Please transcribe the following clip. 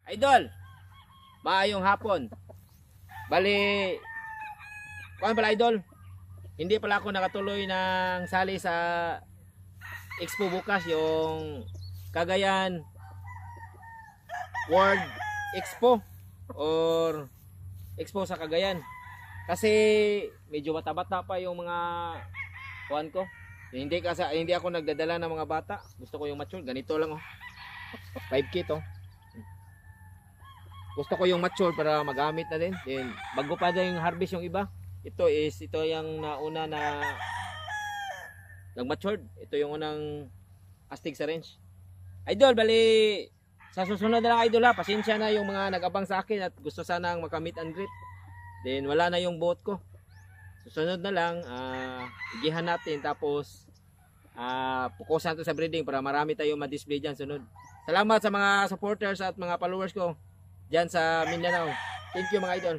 Idol, maayong hapon. Bali, kuan pala idol, hindi pala ako nakatuloy ng sali sa expo bukas, yung Cagayan World Expo or Expo sa Cagayan. Kasi medyo bata-bata pa yung mga kuan ko. Hindi ako nagdadala ng mga bata. Gusto ko yung mature, ganito lang oh. 5K to. Gusto ko yung mature para magamit na din. Then bago pa din yung harvest yung iba. Ito yung nauna na nag-matured. Ito yung unang astig sa range. Idol, bali sa susunod na lang idol ha. Pasensya na yung mga nag-abang sa akin at gusto sanang makamit and greet. Then wala na yung boat ko. Susunod na lang, igihan natin tapos pukusan to sa breeding para marami tayong ma-display dyan sunod. Salamat sa mga supporters at mga followers ko dyan sa Mindanao. Thank you mga idol.